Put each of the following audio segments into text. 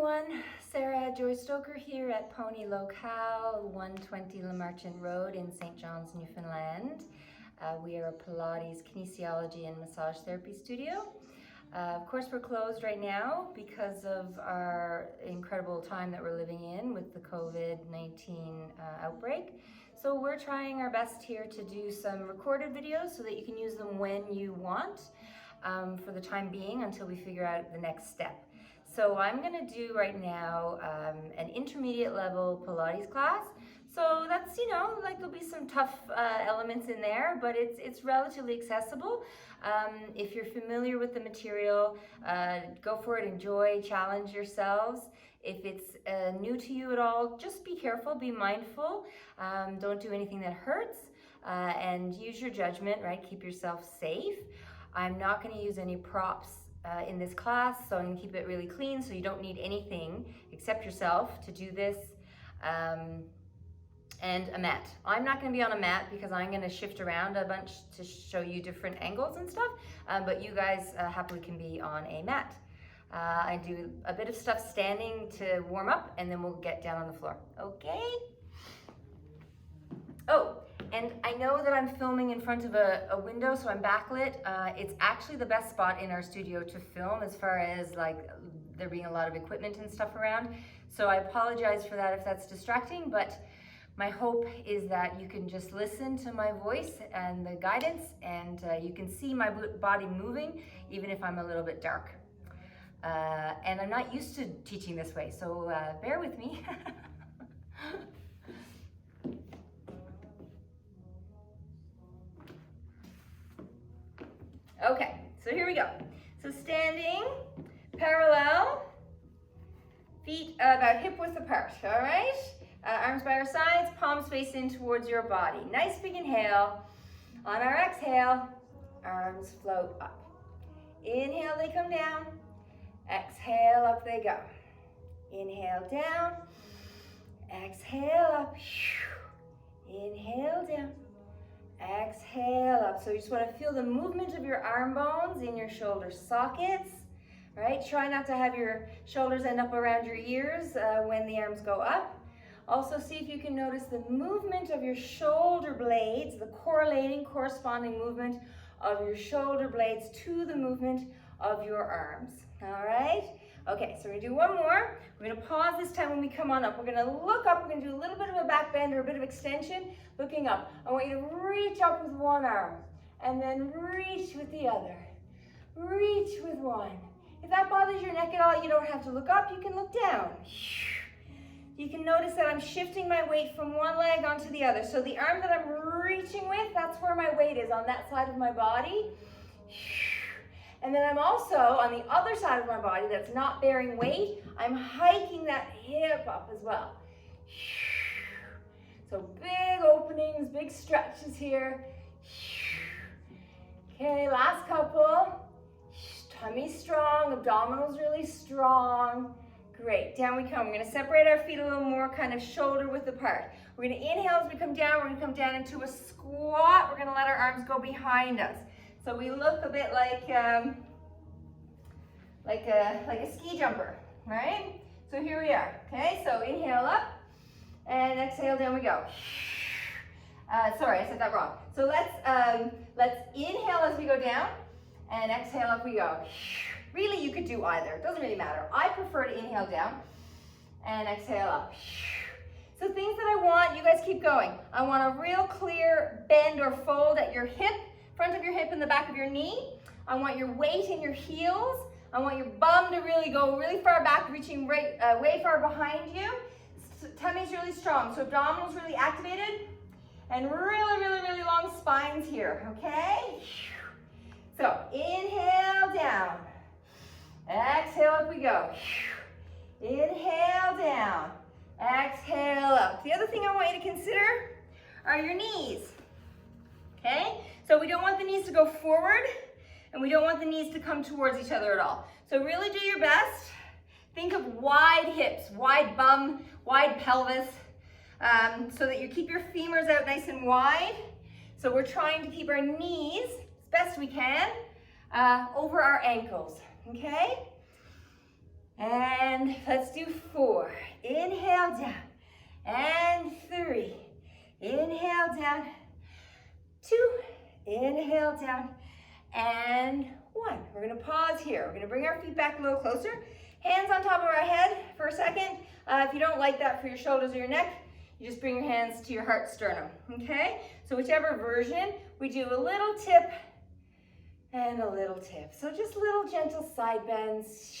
everyone, Sarah Joy Stoker here at Pony Locale, 120 Lemarchant Road in St. John's, Newfoundland. We are a Pilates, kinesiology and massage therapy studio. Of course we're closed right now because of our incredible time that we're living in with the COVID-19 outbreak. So we're trying our best here to do some recorded videos so that you can use them when you want for the time being until we figure out the next step. So I'm going to do right now an intermediate level Pilates class. So that's, like there'll be some tough elements in there, but it's relatively accessible. If you're familiar with the material, go for it, enjoy, challenge yourselves. If it's new to you at all, just be careful, be mindful. Don't do anything that hurts and use your judgment, right? Keep yourself safe. I'm not going to use any props in this class, so I'm going to keep it really clean, so you don't need anything except yourself to do this, and a mat. I'm not going to be on a mat because I'm going to shift around a bunch to show you different angles and stuff, but you guys happily can be on a mat. I do a bit of stuff standing to warm up, and then we'll get down on the floor. Okay? Oh, and I know that I'm filming in front of a window, so I'm backlit. It's actually the best spot in our studio to film as far as like there being a lot of equipment and stuff around. So I apologize for that if that's distracting, but my hope is that you can just listen to my voice and the guidance, and you can see my body moving even if I'm a little bit dark. And I'm not used to teaching this way, so bear with me. Okay, so here we go. So standing, parallel, feet about hip width apart, all right? Arms by our sides, palms face in towards your body. Nice big inhale. On our exhale, arms float up. Inhale, they come down. Exhale, up they go. Inhale, down. Exhale, up. Inhale, down. Exhale up. So you just want to feel the movement of your arm bones in your shoulder sockets, right? Try not to have your shoulders end up around your ears when the arms go up. Also see if you can notice the movement of your shoulder blades, the corresponding movement of your shoulder blades to the movement of your arms, all right? Okay, so we're gonna do one more. We're gonna pause this time when we come on up. We're gonna look up, we're gonna do a little bit of a back bend or a bit of extension, looking up. I want you to reach up with one arm, and then reach with the other. Reach with one. If that bothers your neck at all, you don't have to look up, you can look down. You can notice that I'm shifting my weight from one leg onto the other. So the arm that I'm reaching with, that's where my weight is, on that side of my body. And then I'm also, on the other side of my body that's not bearing weight, I'm hiking that hip up as well. So big openings, big stretches here. Okay, last couple. Tummy strong, abdominals really strong. Great, down we come. We're gonna separate our feet a little more, kind of shoulder width apart. We're gonna inhale as we come down. We're gonna come down into a squat. We're gonna let our arms go behind us. So we look a bit like a ski jumper, right? So here we are, okay? So inhale up and exhale, down we go. Sorry, I said that wrong. So let's inhale as we go down and exhale up we go. Really, you could do either. It doesn't really matter. I prefer to inhale down and exhale up. So things that I want, you guys keep going. I want a real clear bend or fold at your hip, front of your hip and the back of your knee. I want your weight in your heels. I want your bum to really go really far back, reaching right, way far behind you. Tummy's really strong, so abdominals really activated. And really, really, really long spines here, okay? So inhale down. Exhale, up we go. Inhale down. Exhale up. The other thing I want you to consider are your knees, okay? So we don't want the knees to go forward, and we don't want the knees to come towards each other at all. So really do your best. Think of wide hips, wide bum, wide pelvis, so that you keep your femurs out nice and wide. So we're trying to keep our knees, as best we can, over our ankles, okay? And let's do 4. Inhale down. And 3. Inhale down. 2. Inhale down. And 1. We're going to pause here. We're going to bring our feet back a little closer. Hands on top of our head for a second. If you don't like that for your shoulders or your neck, you just bring your hands to your heart sternum. Okay? So whichever version, we do a little tip and a little tip. So just little gentle side bends.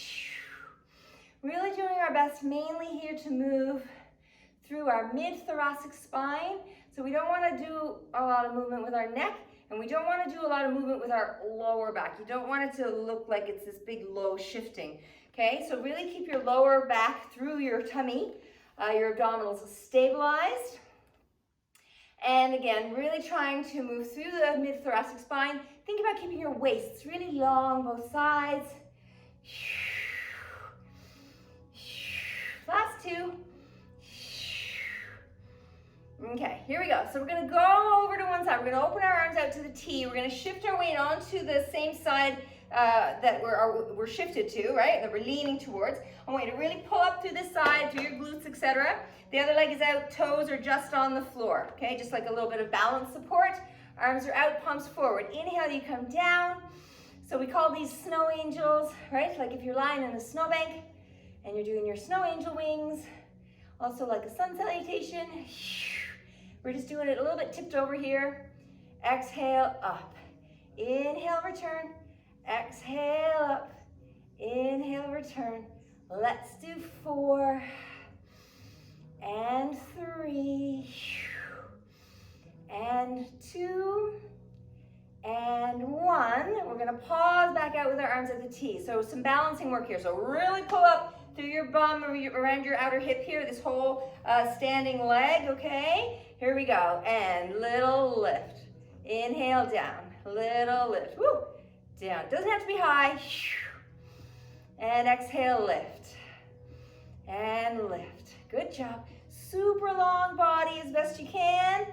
Really doing our best mainly here to move through our mid-thoracic spine. So we don't want to do a lot of movement with our neck, and we don't want to do a lot of movement with our lower back. You don't want it to look like it's this big low shifting. Okay, so really keep your lower back through your tummy, your abdominals stabilized. And again, really trying to move through the mid-thoracic spine. Think about keeping your waists really long, both sides. Last 2. Okay, here we go. So we're going to go over to one side. We're going to open our arms out to the T. We're going to shift our weight onto the same side that we're shifted to, right? That we're leaning towards. I want you to really pull up through this side, through your glutes, etc. The other leg is out, toes are just on the floor, okay? Just like a little bit of balance support. Arms are out, palms forward. Inhale, you come down. So we call these snow angels, right? Like if you're lying in a snowbank and you're doing your snow angel wings, also like a sun salutation. We're just doing it a little bit tipped over here. Exhale, up. Inhale, return. Exhale, up. Inhale, return. Let's do 4 and 3 and 2 and 1. We're going to pause back out with our arms at the T. So some balancing work here. So really pull up through your bum, around your outer hip here, this whole standing leg, okay? Here we go, and little lift. Inhale, down, little lift, woo, down. Doesn't have to be high. And exhale, lift, and lift. Good job. Super long body as best you can.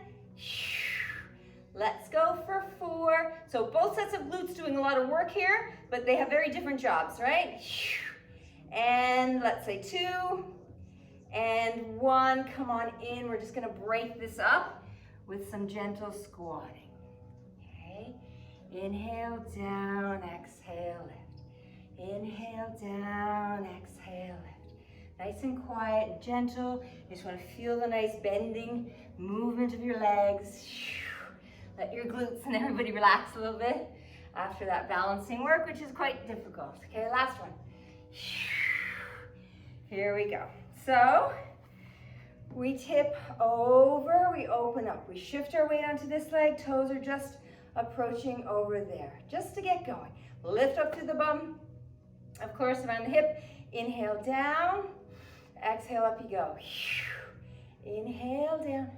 Let's go for 4. So both sets of glutes doing a lot of work here, but they have very different jobs, right? And let's say 2 and 1. Come on in. We're just going to break this up with some gentle squatting. Okay. Inhale, down, exhale, lift. Inhale, down, exhale, lift. Nice and quiet and gentle. You just want to feel the nice bending movement of your legs. Let your glutes and everybody relax a little bit after that balancing work, which is quite difficult. Okay, last one. Here we go. So we tip over, we open up, we shift our weight onto this leg, toes are just approaching over there, just to get going. Lift up through the bum, of course, around the hip. Inhale down, exhale up you go. Inhale down,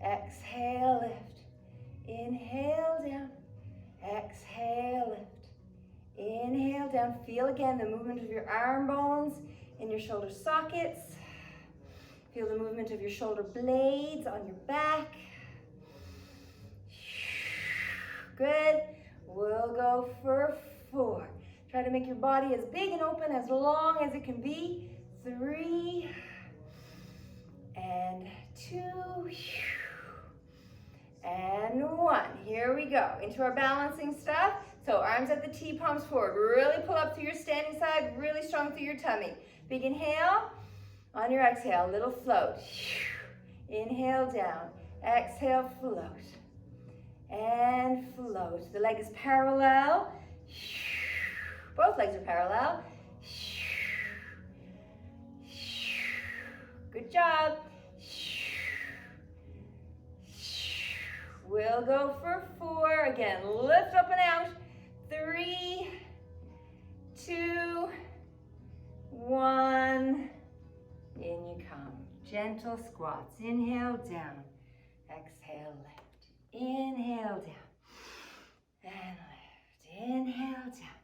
exhale lift. Inhale down, exhale lift. Inhale down, feel again the movement of your arm bones in your shoulder sockets. Feel the movement of your shoulder blades on your back. Good. We'll go for 4. Try to make your body as big and open, as long as it can be. 3 and 2 and 1. Here we go. Into our balancing stuff. So arms at the T, palms forward. Really pull up through your standing side, really strong through your tummy. Big inhale. On your exhale, little float. Inhale down. Exhale, float. And float. The leg is parallel. Both legs are parallel. Good job. We'll go for 4. Again, lift up and out. 3, 2, 1. In you come. Gentle squats. Inhale, down. Exhale, lift. Inhale, down. And lift. Inhale, down.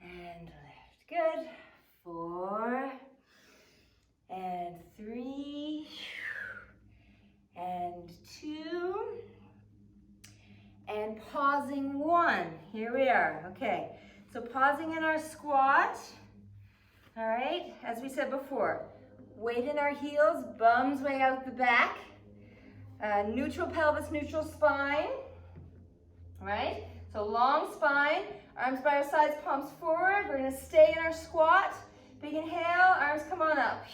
And lift. Good. 4 and 3 and 2 and pausing 1. Here we are. Okay. So pausing in our squat. All right, as we said before, weight in our heels, bums way out the back, neutral pelvis, neutral spine, all right? So long spine, arms by our sides, palms forward. We're gonna stay in our squat. Big inhale, arms come on up.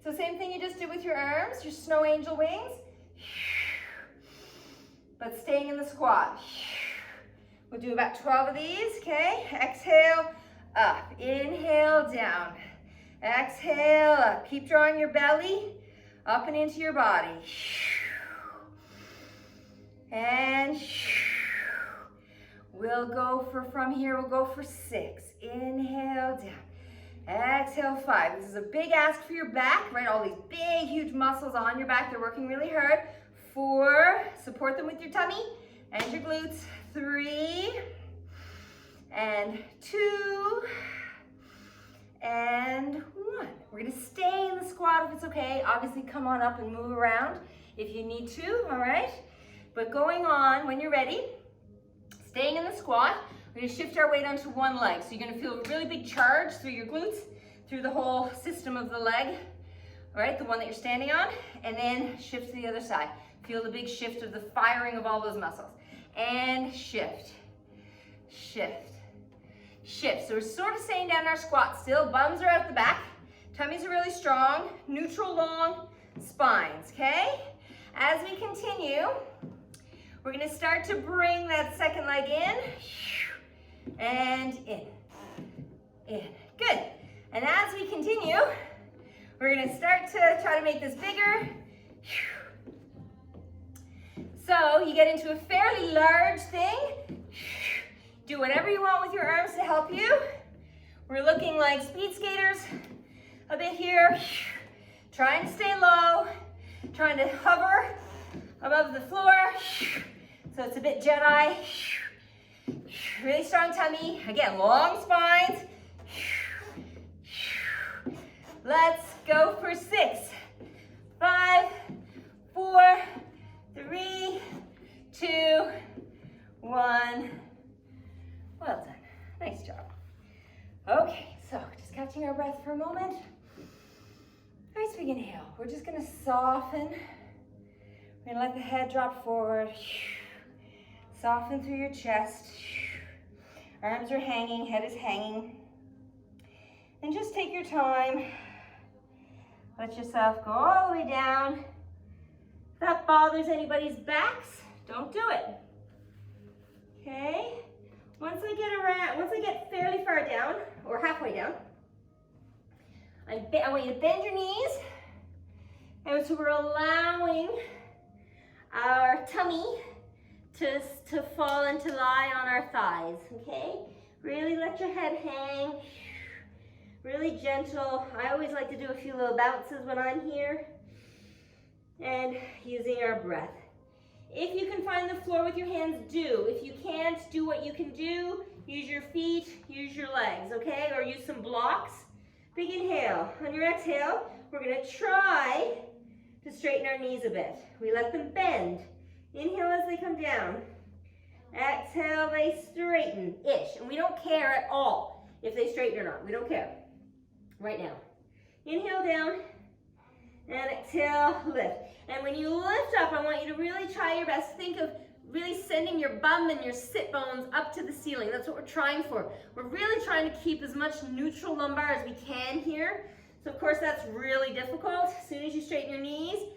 So same thing you just did with your arms, your snow angel wings, but staying in the squat. We'll do about 12 of these, okay? Exhale, up, inhale, down. Exhale, up. Keep drawing your belly up and into your body. And we'll go from here, we'll go for 6. Inhale, down. Exhale, 5. This is a big ask for your back, right? All these big, huge muscles on your back. They're working really hard. 4, support them with your tummy and your glutes. 3, and 2, and 1. We're gonna stay in the squat if it's okay. Obviously, come on up and move around if you need to, all right? But going on, when you're ready, staying in the squat, we're gonna shift our weight onto one leg. So you're gonna feel a really big charge through your glutes, through the whole system of the leg, all right, the one that you're standing on, and then shift to the other side. Feel the big shift of the firing of all those muscles. And shift, shift, shift. So we're sort of staying down in our squat still. Bums are out the back. Tummies are really strong. Neutral long spines, okay? As we continue, we're gonna start to bring that second leg in and in. Good. And as we continue, we're gonna start to try to make this bigger. So you get into a fairly large thing. Do whatever you want with your arms to help you. We're looking like speed skaters a bit here. Trying to stay low, trying to hover above the floor. So it's a bit Jedi. Really strong tummy. Again, long spines. Let's go for 6, 5, 4, 3, 2, 1. Well done. Nice job. Okay, so just catching our breath for a moment. Nice big inhale. We're just going to soften. We're going to let the head drop forward. Soften through your chest. Arms are hanging, head is hanging. And just take your time. Let yourself go all the way down. If that bothers anybody's backs, don't do it. Okay? Once I get fairly far down, or halfway down, I want you to bend your knees. And so we're allowing our tummy to fall and to lie on our thighs, okay? Really let your head hang. Really gentle. I always like to do a few little bounces when I'm here. And using our breath. If you can find the floor with your hands, do. If you can't, do what you can do. Use your feet, use your legs, okay? Or use some blocks. Big inhale. On your exhale, we're gonna try to straighten our knees a bit. We let them bend. Inhale as they come down. Exhale, they straighten-ish. And we don't care at all if they straighten or not. We don't care. Right now. Inhale down. And exhale, lift. And when you lift up, I want you to really try your best. Think of really sending your bum and your sit bones up to the ceiling. That's what we're trying for. We're really trying to keep as much neutral lumbar as we can here. So of course that's really difficult. As soon as you straighten your knees,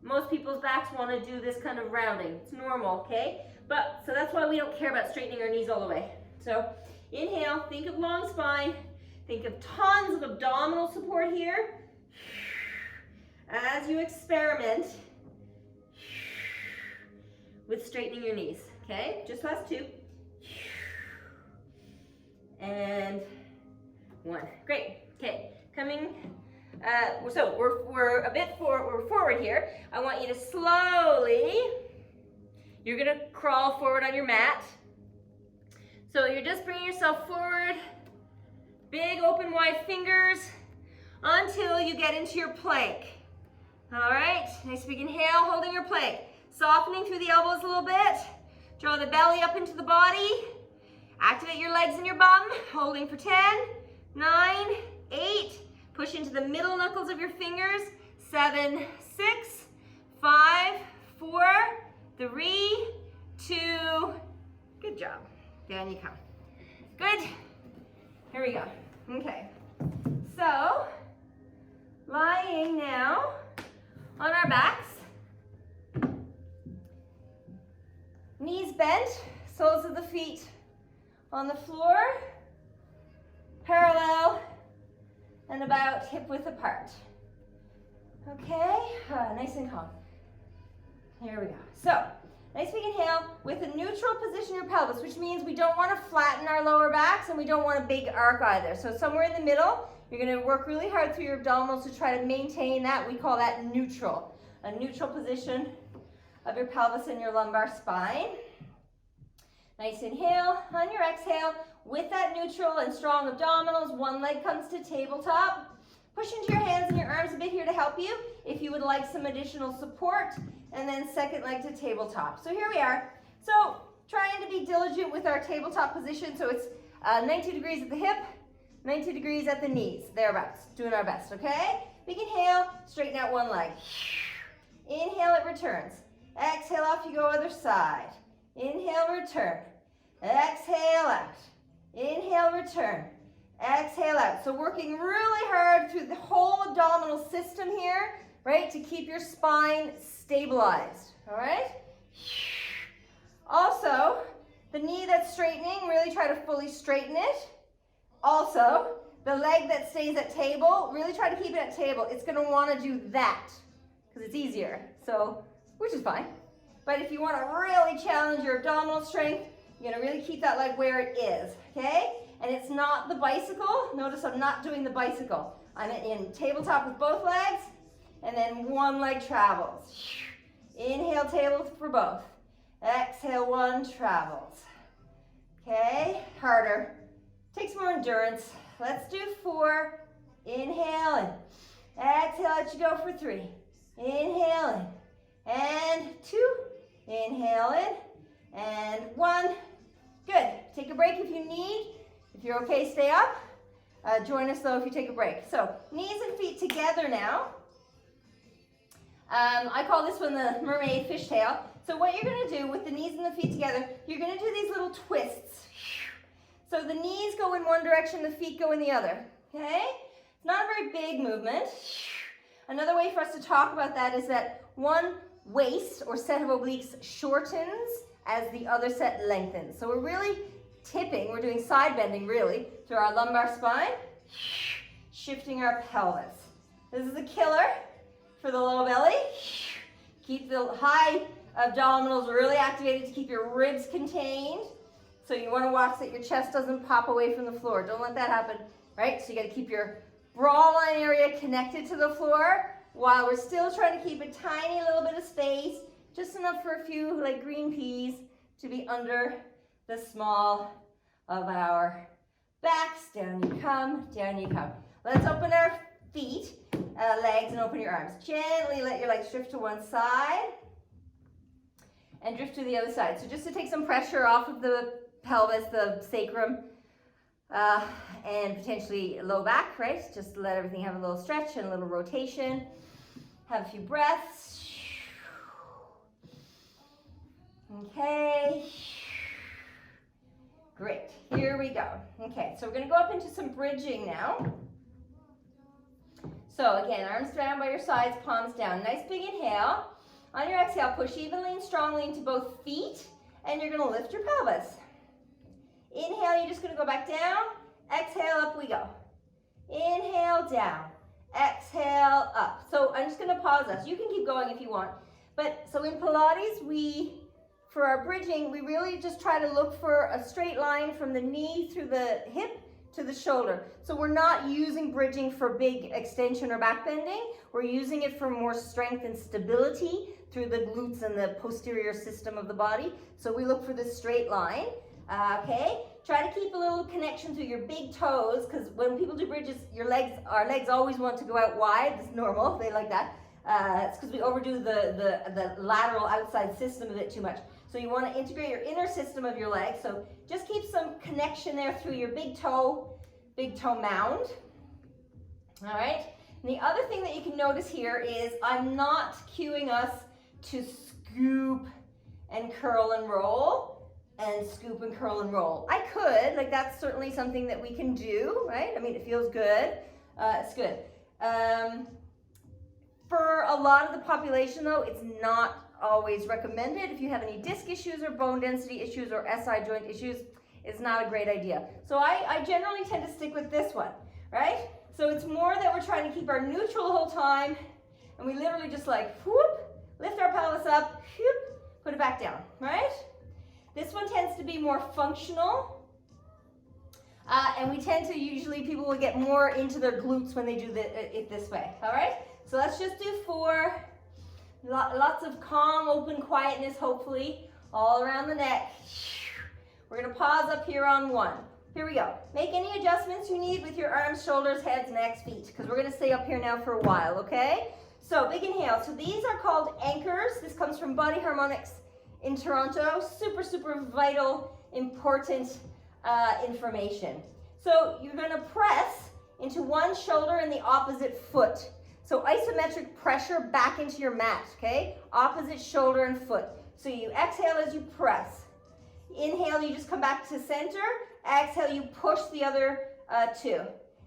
most people's backs want to do this kind of rounding. It's normal, okay? So that's why we don't care about straightening our knees all the way. So inhale, think of long spine. Think of tons of abdominal support here. As you experiment with straightening your knees, okay? Just last 2. And 1. Great, okay. Coming, so we're a bit forward here. I want you to slowly, you're gonna crawl forward on your mat. So you're just bringing yourself forward, big open wide fingers, until you get into your plank. All right, nice big inhale, holding your plank. Softening through the elbows a little bit. Draw the belly up into the body. Activate your legs and your bum, holding for 10, 9, 8. Push into the middle knuckles of your fingers. 7, 6, 5, 4, 3, 2. Good job. Down you come. Good. Here we go. Okay. So, lying now on our backs. Knees bent, soles of the feet on the floor, parallel and about hip width apart. Okay, nice and calm. Here we go. So, nice big inhale with a neutral position in your pelvis, which means we don't want to flatten our lower backs and we don't want a big arc either. So somewhere in the middle, you're going to work really hard through your abdominals to try to maintain that. We call that neutral. A neutral position of your pelvis and your lumbar spine. Nice inhale. On your exhale, with that neutral and strong abdominals, one leg comes to tabletop. Push into your hands and your arms a bit here to help you if you would like some additional support. And then second leg to tabletop. So here we are. So trying to be diligent with our tabletop position. So it's 90 degrees at the hip, 90 degrees at the knees. Thereabouts. Doing our best, okay? Big inhale, straighten out one leg. Inhale, it returns. Exhale, off you go other side. Inhale, return. Exhale out. Inhale, return. Exhale out. So working really hard through the whole abdominal system here, right, to keep your spine stabilized, all right? Also, the knee that's straightening, really try to fully straighten it. Also, the leg that stays at table, really try to keep it at table. It's going to want to do that because it's easier, so, which is fine. But if you want to really challenge your abdominal strength, you're going to really keep that leg where it is, okay? And it's not the bicycle. Notice I'm not doing the bicycle. I'm in tabletop with both legs, and then one leg travels. Inhale, table for both. Exhale, one travels. Okay, harder. Takes more endurance. Let's do 4. Inhale in. Exhale, let you go for 3. Inhale in. And 2. Inhale in. And 1. Good. Take a break if you need. If you're okay, stay up. Join us though if you take a break. So, knees and feet together now. I call this one the mermaid fishtail. So what you're going to do with the knees and the feet together, you're going to do these little twists. So the knees go in one direction, the feet go in the other. Okay? It's not a very big movement. Another way for us to talk about that is that one waist or set of obliques shortens as the other set lengthens. So we're really tipping, we're doing side bending really, through our lumbar spine, shifting our pelvis. This is a killer for the low belly. Keep the high abdominals really activated to keep your ribs contained. So you want to watch that your chest doesn't pop away from the floor. Don't let that happen, right? So you got to keep your bra line area connected to the floor while we're still trying to keep a tiny little bit of space, just enough for a few like green peas to be under the small of our backs. Down you come, down you come. Let's open our feet, legs, and open your arms. Gently let your legs drift to one side and drift to the other side. So just to take some pressure off of the pelvis, the sacrum, and potentially low back, right? Just let everything have a little stretch and a little rotation. Have a few breaths. Okay. Great. Here we go. Okay, so we're going to go up into some bridging now. So again, arms down by your sides, palms down. Nice big inhale. On your exhale, push evenly and strongly into both feet, and you're going to lift your pelvis. Inhale, you're just going to go back down. Exhale, up we go. Inhale, down. Exhale, up. So I'm just going to pause us. You can keep going if you want. But so in Pilates, for our bridging, we really just try to look for a straight line from the knee through the hip to the shoulder. So we're not using bridging for big extension or back bending. We're using it for more strength and stability through the glutes and the posterior system of the body. So we look for this straight line. Okay, try to keep a little connection through your big toes, because when people do bridges, our legs always want to go out wide. It's normal, they like that. It's because we overdo the lateral outside system of it too much. So you want to integrate your inner system of your leg. So just keep some connection there through your big toe, big toe mound. All right. And the other thing that you can notice here is I'm not cueing us to scoop and curl and roll and scoop and curl and roll. I could, like that's certainly something that we can do, right? I mean, it feels good. It's good. For a lot of the population though, it's not always recommended. If you have any disc issues or bone density issues or SI joint issues, it's not a great idea. So I generally tend to stick with this one, right? So it's more that we're trying to keep our neutral the whole time, and we literally just like, whoop, lift our pelvis up, whoop, put it back down, right? This one tends to be more functional, and we tend to usually, people will get more into their glutes when they do it this way, all right? So let's just do 4, lots of calm, open quietness, hopefully, all around the neck. We're gonna pause up here on 1. Here we go. Make any adjustments you need with your arms, shoulders, heads, necks, feet, because we're gonna stay up here now for a while, okay? So big inhale. So these are called anchors. This comes from Body Harmonics in Toronto. Super, super vital, important information. So you're gonna press into one shoulder and the opposite foot. So isometric pressure back into your mat, okay? Opposite shoulder and foot. So you exhale as you press. Inhale, you just come back to center. Exhale, you push the other 2.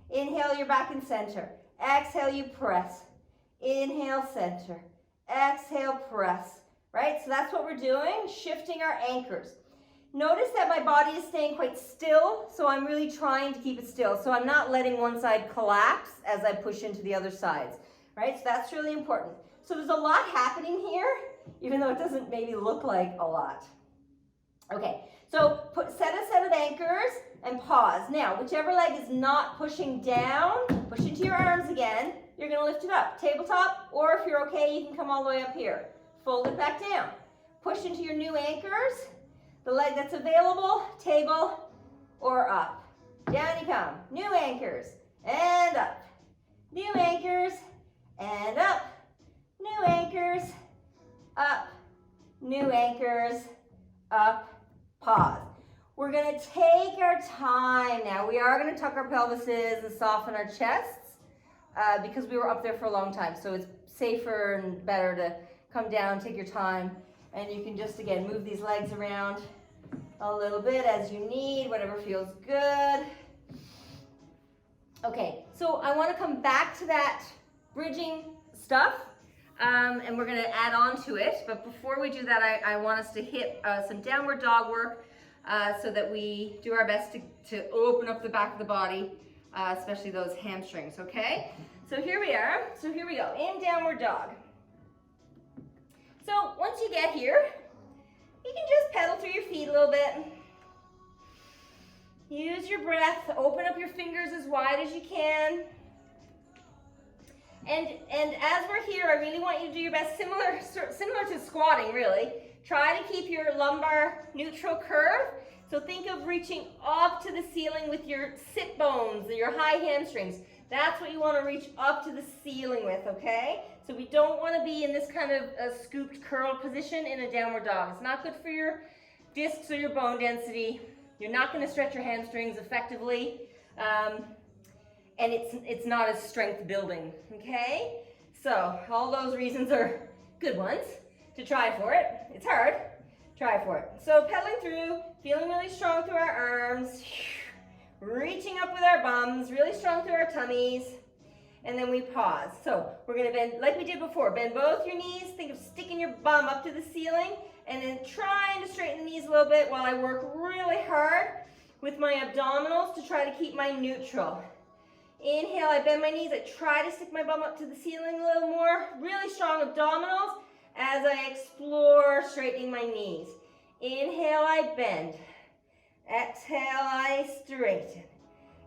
Inhale, you're back in center. Exhale, you press. Inhale, center. Exhale, press. Right? So that's what we're doing, shifting our anchors. Notice that my body is staying quite still, so I'm really trying to keep it still. So I'm not letting one side collapse as I push into the other sides. Right? So that's really important. So there's a lot happening here, even though it doesn't maybe look like a lot. Okay, so set a set of anchors and pause. Now, whichever leg is not pushing down, push into your arms again. You're gonna lift it up, tabletop, or if you're okay, you can come all the way up here. Fold it back down. Push into your new anchors. The leg that's available, table or up. Down you come. New anchors and up. New anchors and up. New anchors, up. New anchors, up. Pause. We're going to take our time now. We are going to tuck our pelvises and soften our chests because we were up there for a long time. So it's safer and better to come down, take your time, and you can just, again, move these legs around a little bit as you need, whatever feels good. Okay, so I want to come back to that bridging stuff. And we're going to add on to it. But before we do that, I want us to hit some downward dog work so that we do our best to open up the back of the body, especially those hamstrings, okay? So here we are. So here we go, in downward dog. So once you get here, you can just pedal through your feet a little bit. Use your breath, open up your fingers as wide as you can. And as we're here, I really want you to do your best, similar to squatting, really. Try to keep your lumbar neutral curve. So think of reaching up to the ceiling with your sit bones, your high hamstrings. That's what you want to reach up to the ceiling with, okay? So we don't want to be in this kind of a scooped curl position in a downward dog. It's not good for your discs or your bone density. You're not going to stretch your hamstrings effectively. And it's not as strength building, okay? So all those reasons are good ones to try for it. It's hard, try for it. So pedaling through, feeling really strong through our arms, reaching up with our bums, really strong through our tummies, and then we pause. So we're gonna bend, like we did before, bend both your knees, think of sticking your bum up to the ceiling, and then trying to straighten the knees a little bit while I work really hard with my abdominals to try to keep my neutral. Inhale, I bend my knees. I try to stick my bum up to the ceiling a little more. Really strong abdominals as I explore straightening my knees. Inhale, I bend. Exhale, I straighten.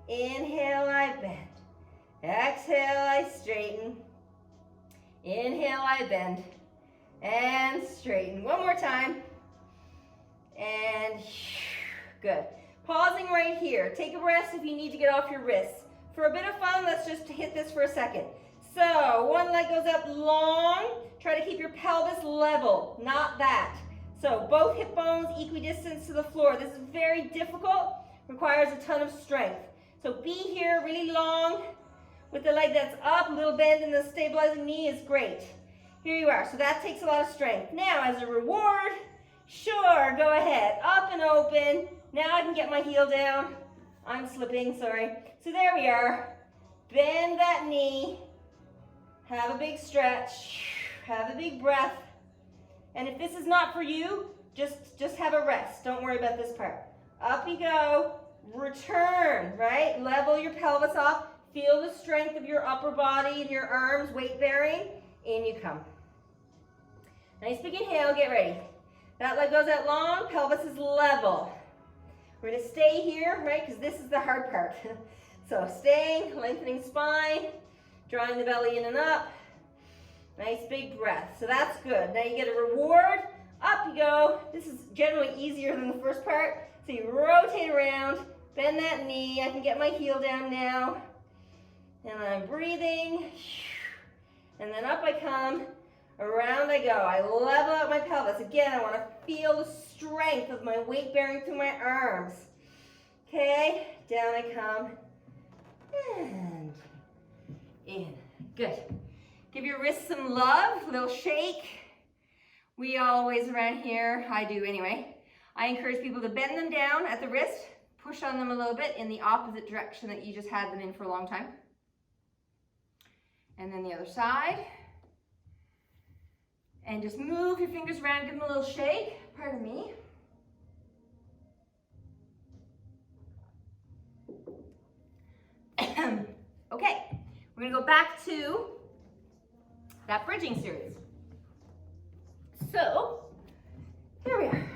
Inhale, I bend. Exhale, I straighten. Inhale, I bend. And straighten. One more time. And good. Pausing right here. Take a rest if you need to get off your wrists. For a bit of fun, let's just hit this for a second. So one leg goes up long. Try to keep your pelvis level, not that. So both hip bones equidistant to the floor. This is very difficult, requires a ton of strength. So be here. here, really long, with the leg that's up, a little bend in the stabilizing knee is great. Here you are, so that takes a lot of strength. Now, as a reward, sure, go ahead, up and open. Now I can get my heel down. I'm slipping, sorry. So there we are. Bend that knee. Have a big stretch. Have a big breath. And if this is not for you, just have a rest. Don't worry about this part. Up you go. Return, right? Level your pelvis off. Feel the strength of your upper body and your arms, weight bearing. In you come. Nice big inhale, get ready. That leg goes out long, pelvis is level. We're gonna stay here, right? Because this is the hard part. So staying, lengthening spine, drawing the belly in and up. Nice big breath. So that's good. Now you get a reward. Up you go. This is generally easier than the first part. So you rotate around, bend that knee. I can get my heel down now. And I'm breathing. And then up I come. Around I go. I level out my pelvis. Again, I want to feel the strength of my weight bearing through my arms. Okay, down I come. And in. Good. Give your wrists some love, a little shake. We always around here, I do anyway, I encourage people to bend them down at the wrist, push on them a little bit in the opposite direction that you just had them in for a long time. And then the other side. And just move your fingers around, give them a little shake. Pardon me. Okay, we're gonna go back to that bridging series. So, here we are.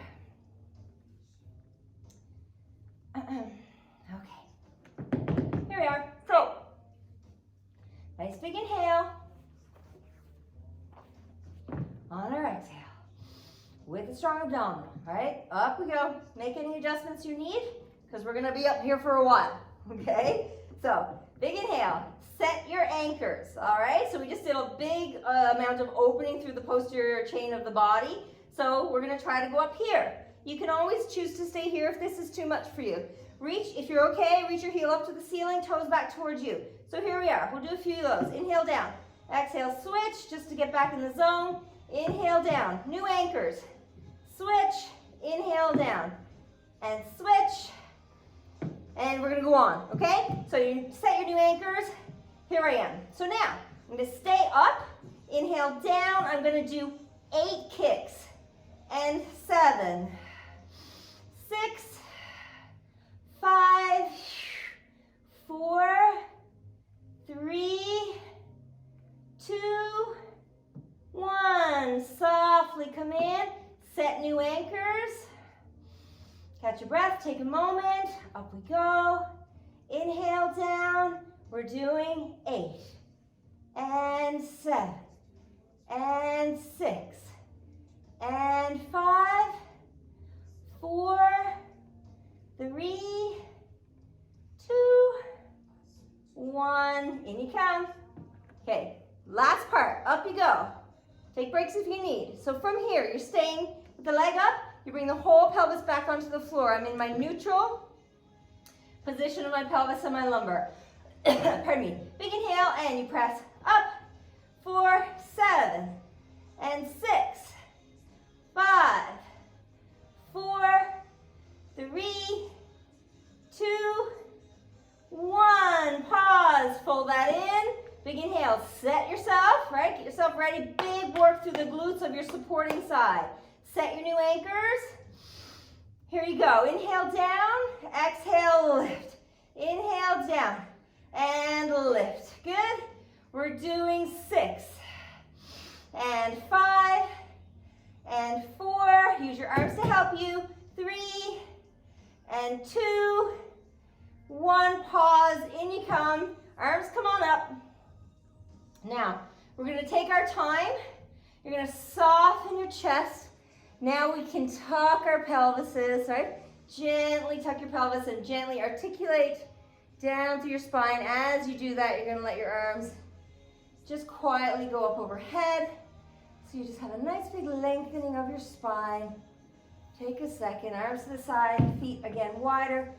Okay, here we are. So, nice big inhale. On our exhale, with a strong abdominal, right? Up we go. Make any adjustments you need, because we're gonna be up here for a while, okay? So, big inhale, set your anchors, all right? So we just did a big amount of opening through the posterior chain of the body. So we're gonna try to go up here. You can always choose to stay here if this is too much for you. Reach, if you're okay, reach your heel up to the ceiling, toes back towards you. So here we are, we'll do a few of those. Inhale down, exhale, switch, just to get back in the zone. Inhale down, new anchors, switch, inhale down, and switch, and we're gonna go on, okay? So you set your new anchors, here I am. So now, I'm gonna stay up, inhale down, I'm gonna do 8 kicks, and 7, 6, 5, 4, 3, 2, 1. Softly come in, set new anchors. Catch your breath, take a moment, up we go. Inhale down, we're doing 8, and 7, and 6, and 5, 4, 3, 2, 1. In you come. Okay, last part, up you go. Take breaks if you need. So from here, you're staying with the leg up, you bring the whole pelvis back onto the floor. I'm in my neutral position of my pelvis and my lumbar. Pardon me. Big inhale, and you press up. 4, 7, and 6, 5, 4, 3, 2, 1. Pause, fold that in. Big inhale, set yourself, right? Get yourself ready. Big work through the glutes of your supporting side. Set your new anchors. Here you go. Inhale down, exhale, lift. Inhale down and lift. Good. We're doing 6 and 5 and 4. Use your arms to help you. 3 and 2, 1. Pause. In you come. Arms come on up. Now, we're going to take our time. You're going to soften your chest. Now we can tuck our pelvises, right? Gently tuck your pelvis and gently articulate down through your spine. As you do that, you're going to let your arms just quietly go up overhead. So you just have a nice big lengthening of your spine. Take a second, arms to the side, feet again wider.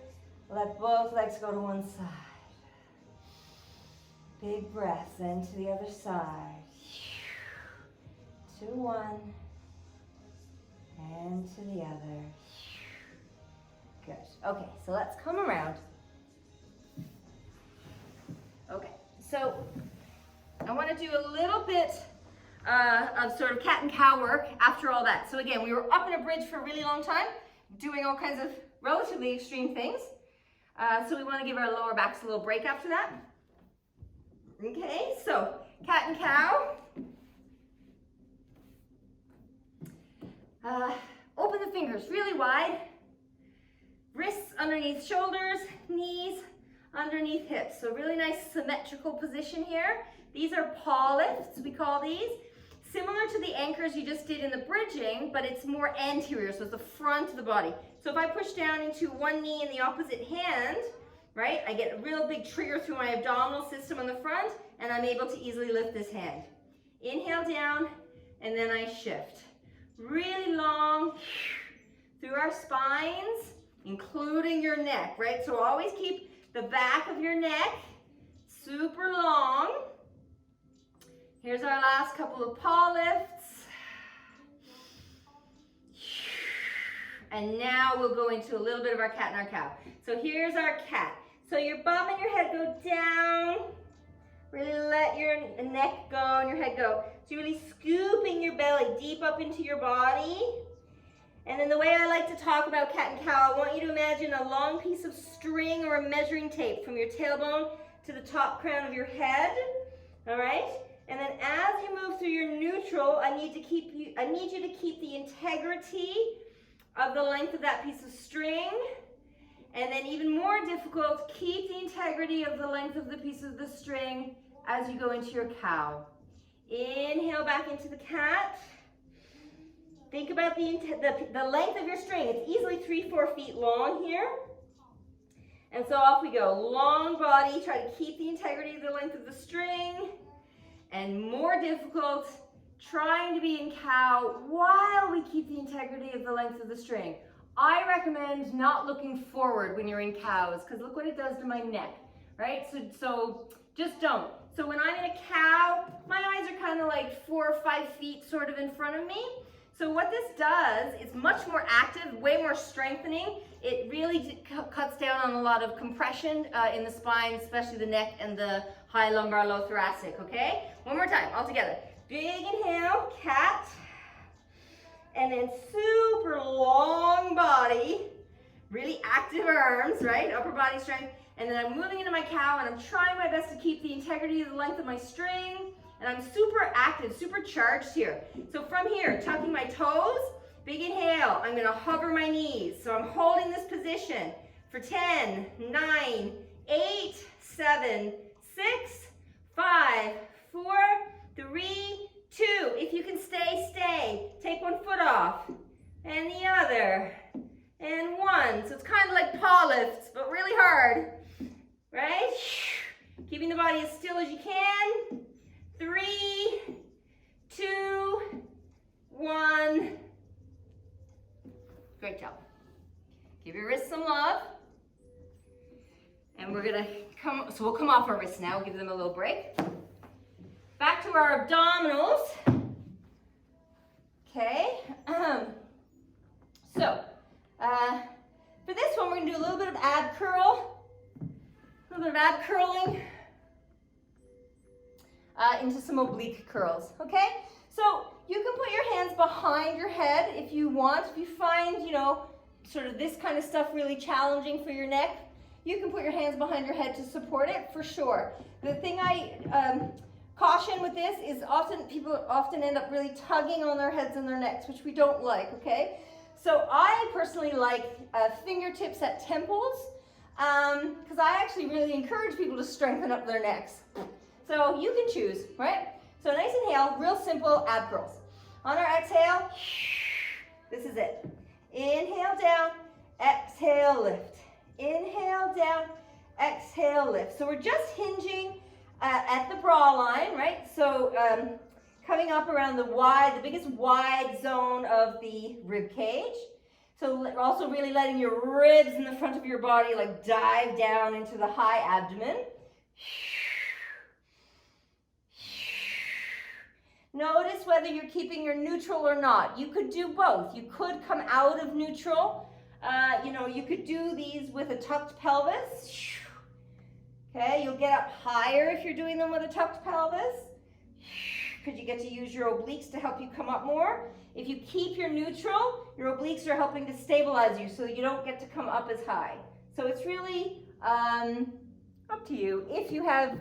Let both legs go to one side. Big breaths into the other side. 2, 1. And to the other. Good. Okay, so let's come around. Okay, so I want to do a little bit of sort of cat and cow work after all that. So again, we were up in a bridge for a really long time, doing all kinds of relatively extreme things. So we want to give our lower backs a little break after that. Okay, so cat and cow. Open the fingers really wide. Wrists underneath shoulders, knees underneath hips. So really nice symmetrical position here. These are paw lifts, we call these. Similar to the anchors you just did in the bridging, but it's more anterior, so it's the front of the body. So if I push down into one knee in the opposite hand, right, I get a real big trigger through my abdominal system on the front, and I'm able to easily lift this hand. Inhale down, and then I shift. Really long through our spines, including your neck, right? So always keep the back of your neck super long. Here's our last couple of paw lifts. And now we'll go into a little bit of our cat and our cow. So here's our cat. So your bum and your head go down. Really let your neck go and your head go. So you're really scooping your belly deep up into your body. And then the way I like to talk about cat and cow, I want you to imagine a long piece of string or a measuring tape from your tailbone to the top crown of your head. All right? And then as you move through your neutral, I need you to keep the integrity of the length of that piece of string. And then even more difficult, keep the integrity of the length of the piece of the string as you go into your cow. Inhale back into the cat. Think about the length of your string. It's easily 3-4 feet long here. And so off we go. Long body, try to keep the integrity of the length of the string. And more difficult, trying to be in cow while we keep the integrity of the length of the string. I recommend not looking forward when you're in cows, because look what it does to my neck, right? So just don't. So when I'm in a cow, my eyes are kind of like 4 or 5 feet sort of in front of me. So what this does, it's much more active, way more strengthening. It really cuts down on a lot of compression in the spine, especially the neck and the high lumbar, low thoracic, okay? One more time, all together. Big inhale, cat. And then super long body, really active arms, right? Upper body strength. And then I'm moving into my cow and I'm trying my best to keep the integrity of the length of my string. And I'm super active, super charged here. So from here, tucking my toes, big inhale, I'm gonna hover my knees. So I'm holding this position for 10, 9, 8, 7, 6, 5, 4, 3, 2. If you can stay, stay. Take one foot off and the other and one. So it's kind of like paw lifts, but really hard, right? Keeping the body as still as you can. 3, 2, 1. Great job. Give your wrists some love. And we're gonna we'll come off our wrists now, give them a little break. Back to our abdominals. Okay. For this one, we're gonna do a little bit of ab curl. A little bit of ab curling. Into some oblique curls, okay? So you can put your hands behind your head if you want. If you find, sort of this kind of stuff really challenging for your neck, you can put your hands behind your head to support it, for sure. The thing I caution with this is people often end up really tugging on their heads and their necks, which we don't like, okay? So I personally like fingertips at temples, because I actually really encourage people to strengthen up their necks. So you can choose, right? So nice inhale, real simple ab curls. On our exhale, this is it. Inhale down, exhale lift. Inhale down, exhale lift. So we're just hinging at the bra line, right? So coming up around the biggest wide zone of the rib cage. So we're also really letting your ribs in the front of your body like dive down into the high abdomen. Notice whether you're keeping your neutral or not. You could do both. You could come out of neutral. You could do these with a tucked pelvis. Okay, you'll get up higher if you're doing them with a tucked pelvis, because you get to use your obliques to help you come up more. If you keep your neutral, your obliques are helping to stabilize you so you don't get to come up as high. So it's really up to you. If you have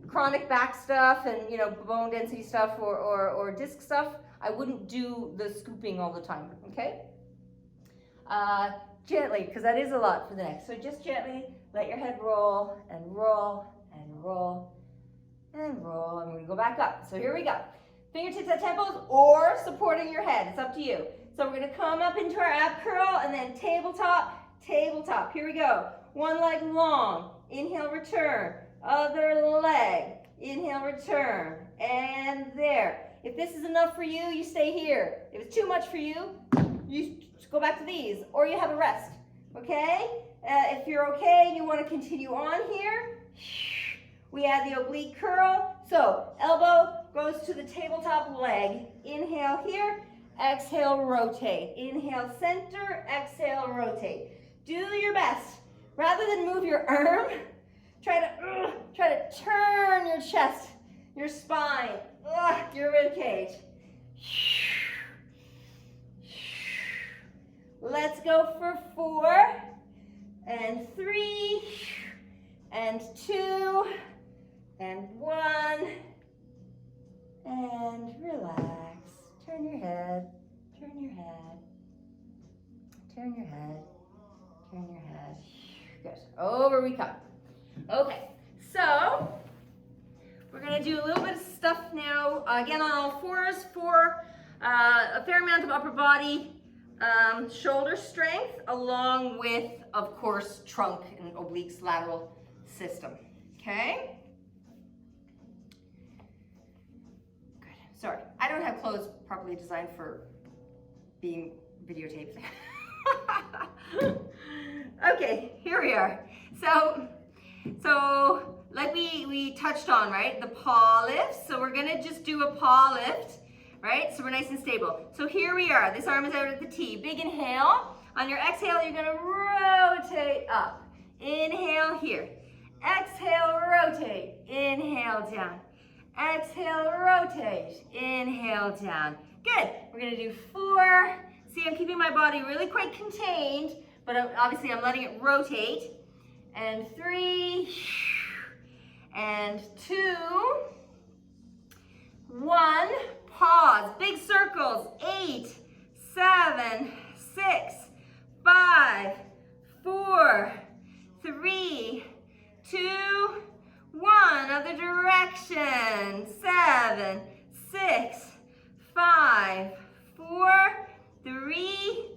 chronic back stuff and bone density stuff or disc stuff, I wouldn't do the scooping all the time, okay? Gently, because that is a lot for the neck. So just gently let your head roll and roll and roll and roll, and we're gonna go back up. So here we go. Fingertips at temples or supporting your head, it's up to you. So we're gonna come up into our ab curl and then tabletop, tabletop. Here we go. One leg long, inhale, return. Other leg, inhale, return, and there. If this is enough for you, you stay here. If it's too much for you, you go back to these, or you have a rest, okay? If you're okay and you want to continue on here, we add the oblique curl. So elbow goes to the tabletop leg. Inhale here, exhale, rotate. Inhale, center, exhale, rotate. Do your best. Rather than move your arm, try to turn your chest, your spine, your rib cage. Let's go for 4 and 3 and 2 and 1 and relax. Turn your head, turn your head, turn your head, turn your head. Good. Over we come. Okay, so we're going to do a little bit of stuff now, again on all fours for a fair amount of upper body shoulder strength, along with, of course, trunk and obliques lateral system. Okay? Good. Sorry, I don't have clothes properly designed for being videotaped. Okay, here we are. So like we touched on, right? The paw lift. So we're gonna just do a paw lift, right? So we're nice and stable. So here we are. This arm is out at the T. Big inhale. On your exhale, you're gonna rotate up. Inhale here. Exhale, rotate. Inhale down. Exhale, rotate. Inhale down. Good. We're gonna do 4. See, I'm keeping my body really quite contained, but obviously I'm letting it rotate. And 3, and 2, 1, pause, big circles, 8, 7, 6, 5, 4, 3, 2, 1, other direction, 7, 6, 5, 4, 3,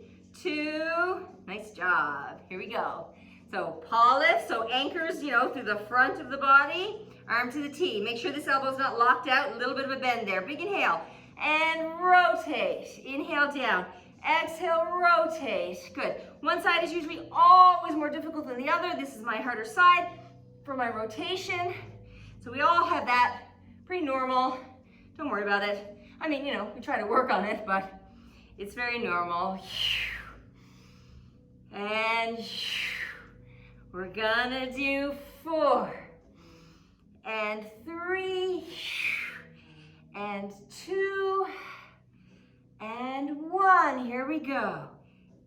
2, nice job, here we go. So paw lift, so anchors, through the front of the body, arm to the T. Make sure this elbow's not locked out, a little bit of a bend there. Big inhale, and rotate. Inhale down, exhale, rotate. Good. One side is usually always more difficult than the other. This is my harder side for my rotation. So we all have that, pretty normal. Don't worry about it. I mean, we try to work on it, but it's very normal. And we're gonna do 4 and 3 and 2 and 1. Here we go.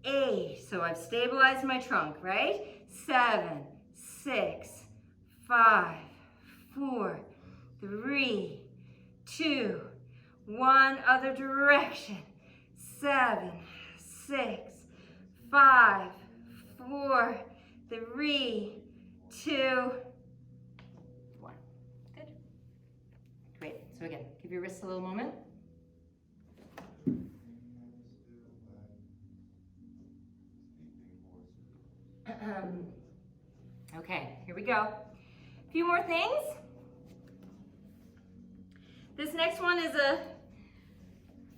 8. So I've stabilized my trunk, right? 7, 6, 5, 4, 3, 2, 1. Other direction. 7, 6, 5, 4, 3, 2, 1. Good. Great. So again, give your wrists a little moment. Okay, here we go. A few more things. This next one is a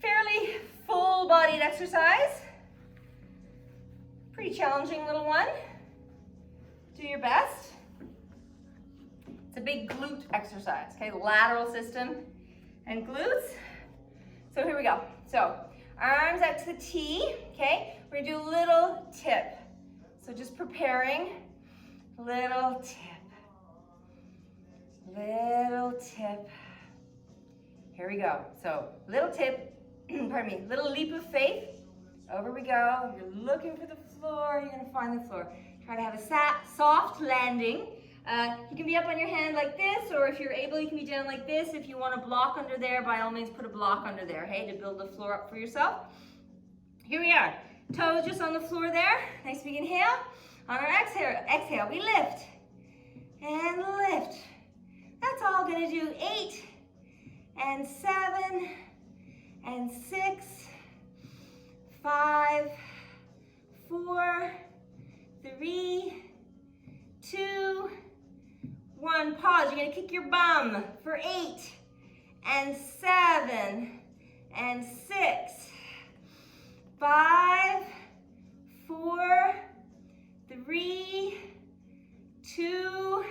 fairly full-bodied exercise. Pretty challenging little one. Do your best. It's a big glute exercise, okay? Lateral system. and glutes. So here we go. So arms out to the T, okay? We're gonna do a little tip. So just preparing, little tip, little tip. Here we go. So little tip, pardon me, little leap of faith. Over we go. You're looking for the floor, you're gonna find the floor. Try to have a soft landing. You can be up on your hand like this, or if you're able, you can be down like this. If you want a block under there, by all means put a block under there, hey, to build the floor up for yourself. Here we are. Toes just on the floor there. Nice big inhale. On our exhale, we lift and lift. That's all gonna do 8 and 7 and 6, 5, 4, 3, 2, 1. Pause. You're gonna kick your bum for 8 and 7 and 6, 5, 4, 3, 2,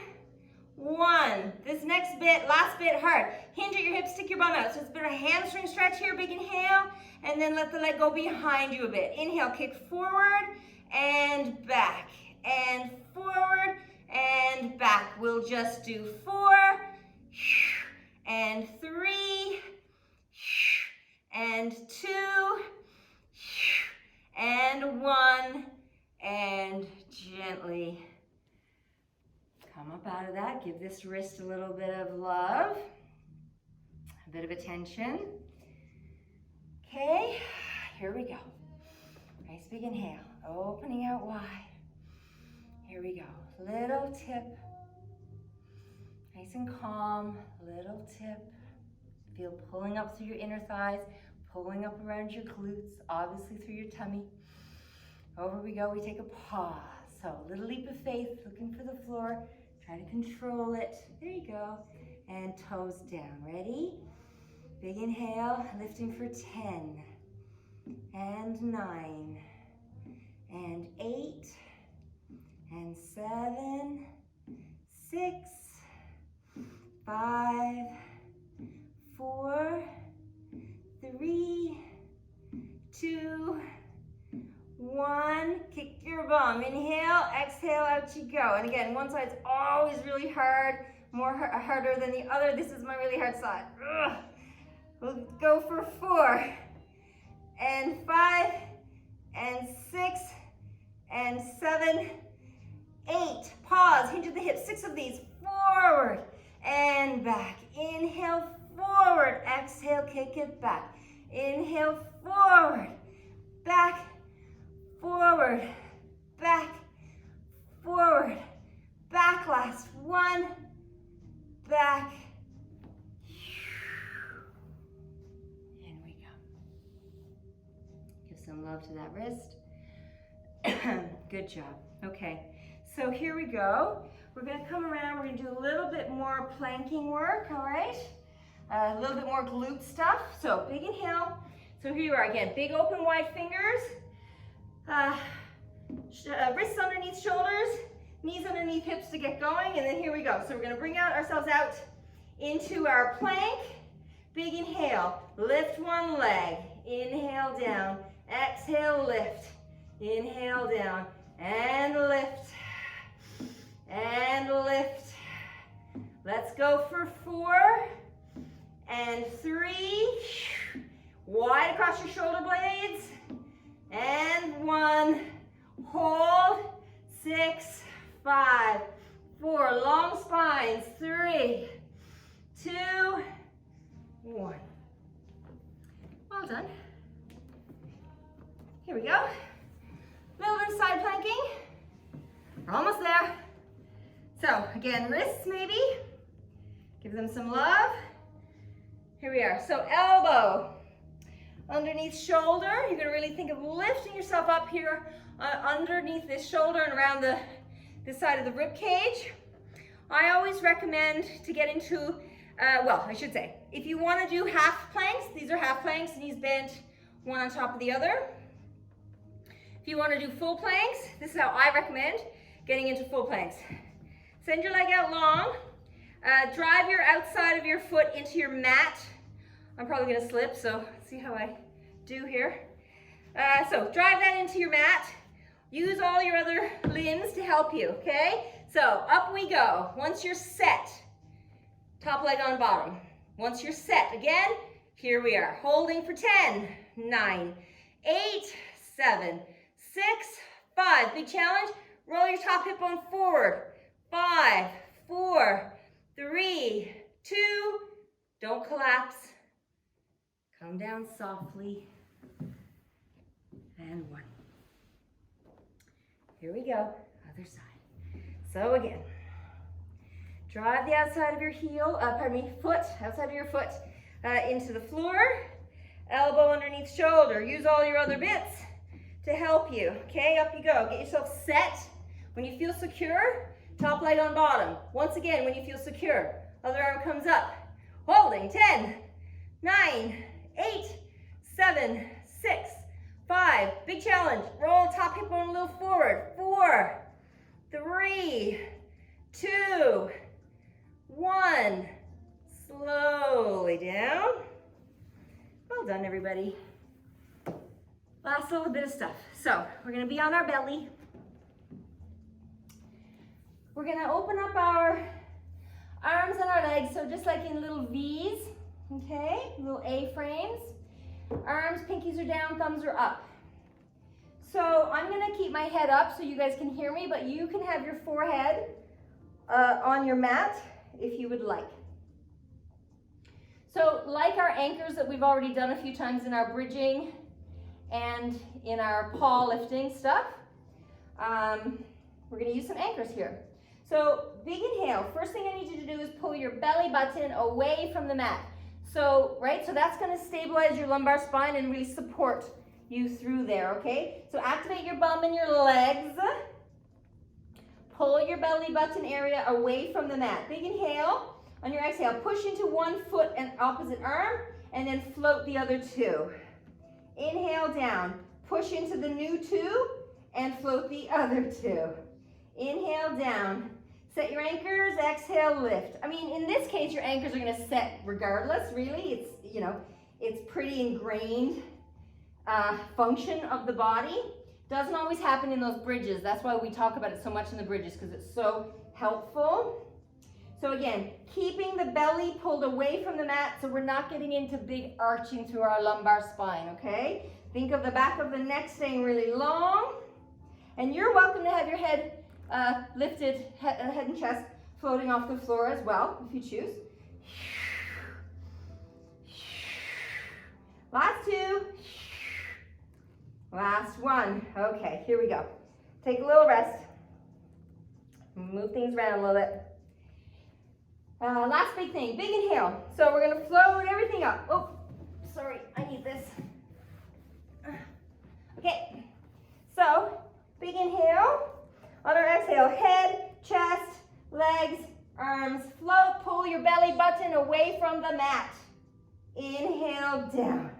1. This next bit, last bit, hard. Hinge at your hips, stick your bum out. So it's a bit of a hamstring stretch here, big inhale, and then let the leg go behind you a bit. Inhale, kick forward and back, and forward and back. We'll just do 4 and 3 and 2 and 1, and gently come up out of that. Give this wrist a little bit of love, a bit of attention. Okay, here we go. Nice big inhale, opening out wide. Here we go, little tip. Nice and calm, little tip. Feel pulling up through your inner thighs, pulling up around your glutes, obviously through your tummy. Over we go, we take a pause. So little leap of faith, looking for the floor. Try to control it. There you go. And toes down. Ready? Big inhale, lifting for 10 and 9 and 8 and 7, 6, 5, 4, 3, 2, 1. Kick your bum. Inhale, exhale, out you go. And again, one side's always really hard, harder than the other. This is my really hard side. Ugh. We'll go for 4 and 5 and 6 and 7, 8. Pause, hinge at the hips. 6 of these. Forward and back. Inhale, forward. Exhale, kick it back. Inhale, forward, back, forward, back, forward, back. Last 1, back. In we go. Give some love to that wrist. Good job. Okay, so here we go. We're gonna come around, we're gonna do a little bit more planking work, all right? A little bit more glute stuff. So big inhale. So here you are again, big open wide fingers. Wrists underneath shoulders, knees underneath hips to get going, and then here we go. So we're gonna bring ourselves out into our plank. Big inhale, lift one leg, inhale down, exhale, lift, inhale down, and lift, and lift. Let's go for 4 and 3, wide across your shoulder blades, and 1, hold, 6, 5, 4, long spines, 3, 2, 1. Well done. Here we go. Little bit of side planking. We're almost there. So again, wrists maybe. Give them some love. Here we are. So elbow underneath shoulder. You're going to really think of lifting yourself up here underneath this shoulder and around this side of the rib cage. I always recommend to get into, well, I should say, if you want to do half planks, these are half planks, knees bent, one on top of the other. If you want to do full planks, this is how I recommend getting into full planks. Send your leg out long. Drive your outside of your foot into your mat I'm probably gonna slip, so see how I do here. So drive that into your mat. Use all your other limbs to help you, okay? So up we go. Once you're set, top leg on bottom. Once you're set, again, here we are. Holding for 10, 9, 8, 7, 6, 5. Big challenge. Roll your top hip bone forward. 5, 4, 3, 2. Don't collapse. Come down softly. And 1. Here we go. Other side. So again, drive the outside of your heel, foot, outside of your foot into the floor. Elbow underneath shoulder. Use all your other bits to help you. Okay, up you go. Get yourself set. When you feel secure, top leg on bottom. Once again, when you feel secure, other arm comes up. Holding, 10, 9, 8, 7, 6, 5. Big challenge. Roll top hip bone a little forward. 4, 3, 2, 1. Slowly down. Well done, everybody. Last little bit of stuff. So we're going to be on our belly. We're going to open up our arms and our legs, so just like in little V's, okay? Little A-frames. Arms, pinkies are down, thumbs are up. So I'm going to keep my head up so you guys can hear me, but you can have your forehead on your mat if you would like. So like our anchors that we've already done a few times in our bridging and in our paw lifting stuff, we're going to use some anchors here. So big inhale. First thing I need you to do is pull your belly button away from the mat. So, right, so that's going to stabilize your lumbar spine and really support you through there, okay? So activate your bum and your legs. Pull your belly button area away from the mat. Big inhale. On your exhale, push into one foot and opposite arm, and then float the other 2. Inhale down. Push into the new 2, and float the other 2. Inhale down. Set your anchors, exhale, lift. I mean, in this case, your anchors are going to set regardless, really. It's, you know, it's pretty ingrained function of the body. Doesn't always happen in those bridges. That's why we talk about it so much in the bridges, because it's so helpful. So again, keeping the belly pulled away from the mat so we're not getting into big arching through our lumbar spine, okay? Think of the back of the neck staying really long. And you're welcome to have your head lifted, head and chest floating off the floor as well, if you choose. Last 2. Last 1. Okay, here we go. Take a little rest. Move things around a little bit. Last big thing, big inhale. So we're going to float everything up. Oh, sorry, I need this. Okay, so big inhale. On our exhale, head, chest, legs, arms, float. Pull your belly button away from the mat. Inhale down.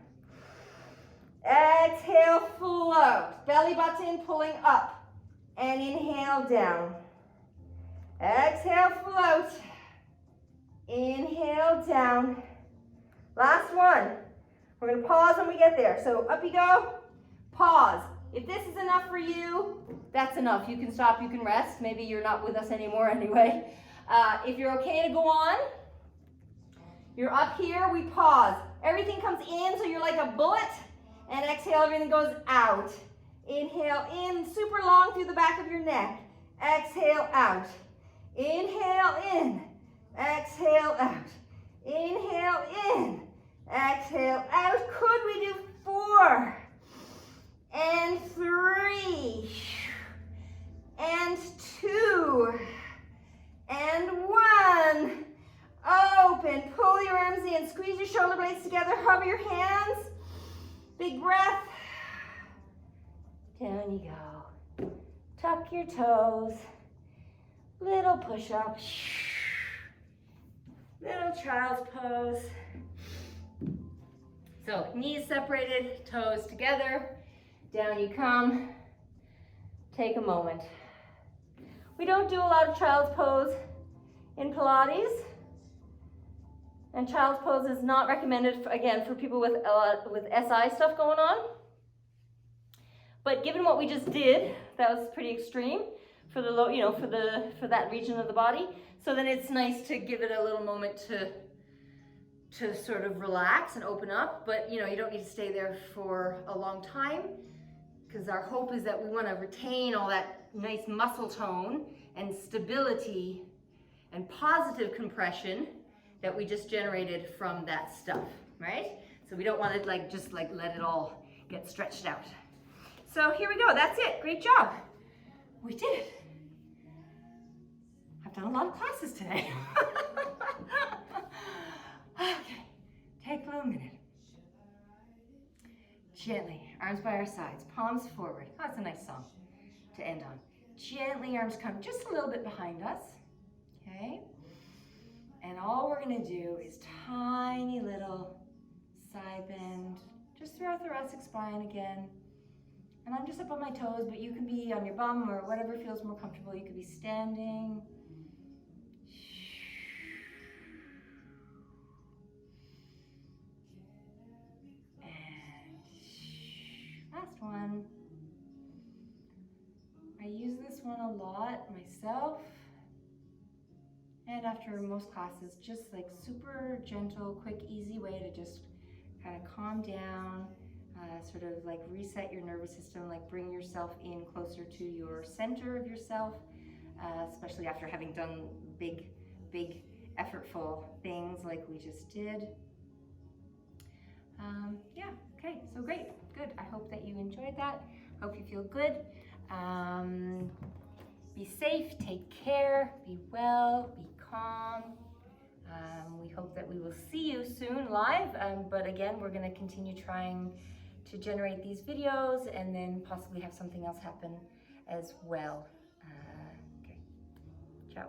Exhale, float. Belly button pulling up. And inhale down. Exhale, float. Inhale down. Last one. We're going to pause when we get there. So up you go. Pause. If this is enough for you, that's enough. You can stop, you can rest. Maybe you're not with us anymore anyway. If you're okay to go on, you're up here, we pause. Everything comes in, so you're like a bullet. And exhale, everything goes out. Inhale in, super long through the back of your neck. Exhale out. Inhale in. Exhale out. Inhale in. Exhale out. Could we do 4? And 3, and 2, and 1. Open, pull your arms in, squeeze your shoulder blades together, hover your hands. Big breath. Down you go. Tuck your toes. Little push-up. Little child's pose. So knees separated, toes together. Down you come. Take a moment. We don't do a lot of child's pose in Pilates. And child's pose is not recommended, again, for people with SI stuff going on. But given what we just did, that was pretty extreme for the low, you know, for that region of the body. So then it's nice to give it a little moment to sort of relax and open up. But you know, you don't need to stay there for a long time, because our hope is that we want to retain all that nice muscle tone and stability and positive compression that we just generated from that stuff, right? So we don't want to just let it all get stretched out. So here we go, that's it, great job. We did it. I've done a lot of classes today. Okay, take a little minute. Gently, arms by our sides, palms forward. Oh, that's a nice song to end on. Gently, arms come just a little bit behind us, okay? And all we're gonna do is tiny little side bend, just through our thoracic spine again. And I'm just up on my toes, but you can be on your bum or whatever feels more comfortable. You could be standing. And last one. I use this one a lot myself. And after most classes, just like super gentle, quick, easy way to just kind of calm down, sort of like reset your nervous system, like bring yourself in closer to your center of yourself, especially after having done big, effortful things like we just did. Yeah, okay, so great, good. I hope that you enjoyed that. Hope you feel good. Be safe, take care, be well, be calm. We hope that we will see you soon live, but again, we're going to continue trying to generate these videos and then possibly have something else happen as well. Okay, ciao.